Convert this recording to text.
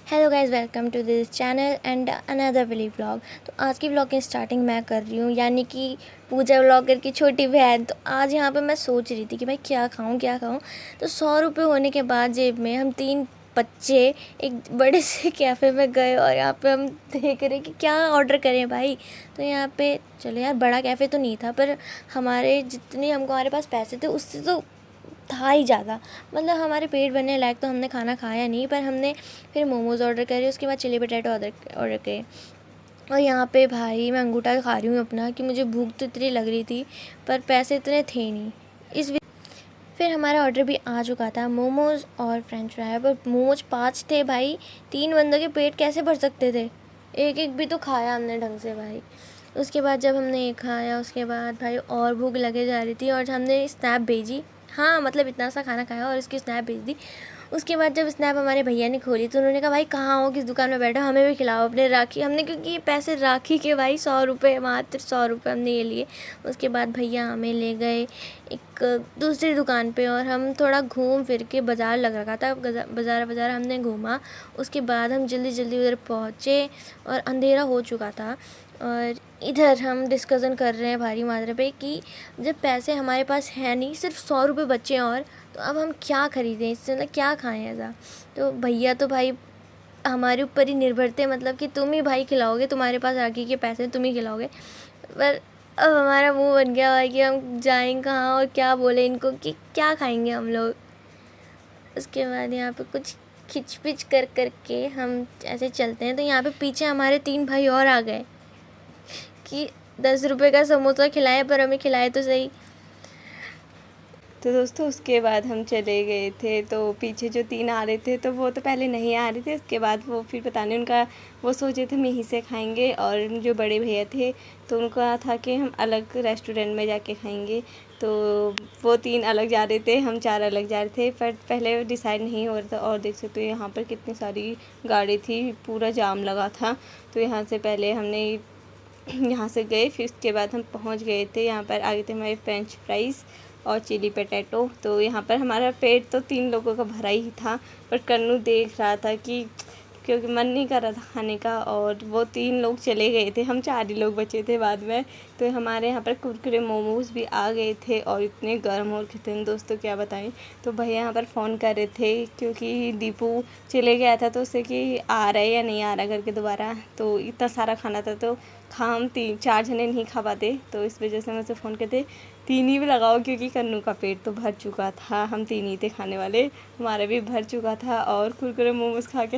Hello guys, welcome to this channel and another Willy vlog. तो आज की vlog की स्टार्टिंग मैं कर रही हूँ, यानी कि पूजा व्लॉगर की छोटी बहन। तो आज यहाँ पे मैं सोच रही थी कि भाई क्या खाऊँ क्या खाऊँ। तो 100 रुपये होने के बाद जेब में हम 3 बच्चे एक बड़े से कैफ़े में गए और यहाँ पे हम देख रहे कि क्या ऑर्डर करें भाई। तो यहाँ पे चलो यार, बड़ा कैफ़े तो नहीं था, पर हमारे जितने हमारे पास पैसे थे उससे तो था ही ज़्यादा। मतलब हमारे पेट भरने लायक तो हमने खाना खाया नहीं, पर हमने फिर मोमोज़ ऑर्डर करे, उसके बाद चिली पटेटो ऑर्डर करे। और यहाँ पे भाई मैं अंगूठा खा रही हूँ अपना कि मुझे भूख तो इतनी लग रही थी, पर पैसे इतने थे नहीं। फिर हमारा ऑर्डर भी आ चुका था, मोमोज़ और फ्रेंच फ्राई। पर मोमोज 5 थे भाई, 3 बंदों के पेट कैसे भर सकते थे। एक एक भी तो खाया हमने ढंग से भाई। उसके बाद जब हमने ये खाया, उसके बाद भाई और भूख लगे जा रही थी और हमने स्नैप भेजी। हाँ, मतलब इतना सा खाना खाया और इसकी स्नैप भेज दी। उसके बाद जब स्नैप हमारे भैया ने खोली तो उन्होंने कहा, भाई कहाँ हो, किस दुकान में बैठे हो, हमें भी खिलाओ अपने राखी। हमने, क्योंकि ये पैसे राखी के भाई 100 रुपये, मात्र 100 रुपये हमने ये लिए। उसके बाद भैया हमें ले गए एक दूसरी दुकान पे और हम थोड़ा घूम फिर के, बाज़ार लग रखा था, बाज़ार हमने घूमा। उसके बाद हम जल्दी जल्दी उधर पहुँचे और अंधेरा हो चुका था। और इधर हम डिस्कशन कर रहे हैं भारी मात्रा पे कि जब पैसे हमारे पास है नहीं, सिर्फ 100 रुपये बचे हैं, और तो अब हम क्या ख़रीदें, इससे मतलब क्या खाएं ऐसा। तो भैया तो भाई हमारे ऊपर ही निर्भर थे, मतलब कि तुम ही भाई खिलाओगे, तुम्हारे पास राखी के पैसे तुम ही खिलाओगे। पर अब हमारा मुंह बन गया भाई कि हम जाएं कहाँ और क्या बोले इनको कि क्या खाएंगे हम लोग। उसके बाद यहाँ पे कुछ खिचपिच कर के हम ऐसे चलते हैं, तो यहाँ पे पीछे हमारे 3 भाई और आ गए कि 10 रुपये का समोसा खिलाए, पर हमें खिलाए तो सही। तो दोस्तों उसके बाद हम चले गए थे। तो पीछे जो 3 आ रहे थे तो वो तो पहले नहीं आ रहे थे, उसके बाद वो फिर पता नहीं उनका, वो सोचे थे हम यहीं से खाएंगे। और जो बड़े भैया थे तो उनका था कि हम अलग रेस्टोरेंट में जाके खाएंगे। तो वो 3 अलग जा रहे थे, हम 4 अलग जा रहे थे, पर पहले डिसाइड नहीं हो रहा था। और देख सकते हो यहाँ पर कितनी सारी गाड़ी थी, पूरा जाम लगा था। तो यहाँ से पहले हमने यहाँ से गए, फिर उसके बाद हम पहुँच गए थे। यहाँ पर आगे थे हमारे फ्रेंच फ्राइज़ और चिली पटेटो। तो यहाँ पर हमारा पेट तो 3 लोगों का भरा ही था, पर कन्नू देख रहा था कि, क्योंकि मन नहीं कर रहा था खाने का, और वो 3 लोग चले गए थे, हम 4 ही लोग बचे थे बाद में। तो हमारे यहाँ पर कुरकुरे मोमोज़ भी आ गए थे और इतने गर्म हो रखे थे दोस्तों, क्या बताएं। तो भैया यहाँ पर फ़ोन कर रहे थे, क्योंकि दीपू चले गया था तो उससे कि आ रहा है या नहीं आ रहा करके दोबारा। तो इतना सारा खाना था तो हम 3-4 जने नहीं खा पाते, तो इस वजह से मैं उसे फ़ोन करते 3 ही भी लगाओ, क्योंकि कन्नू का पेट तो भर चुका था, हम 3 ही थे खाने वाले, हमारा भी भर चुका था। और कुरकुरे मोमोज़ खा के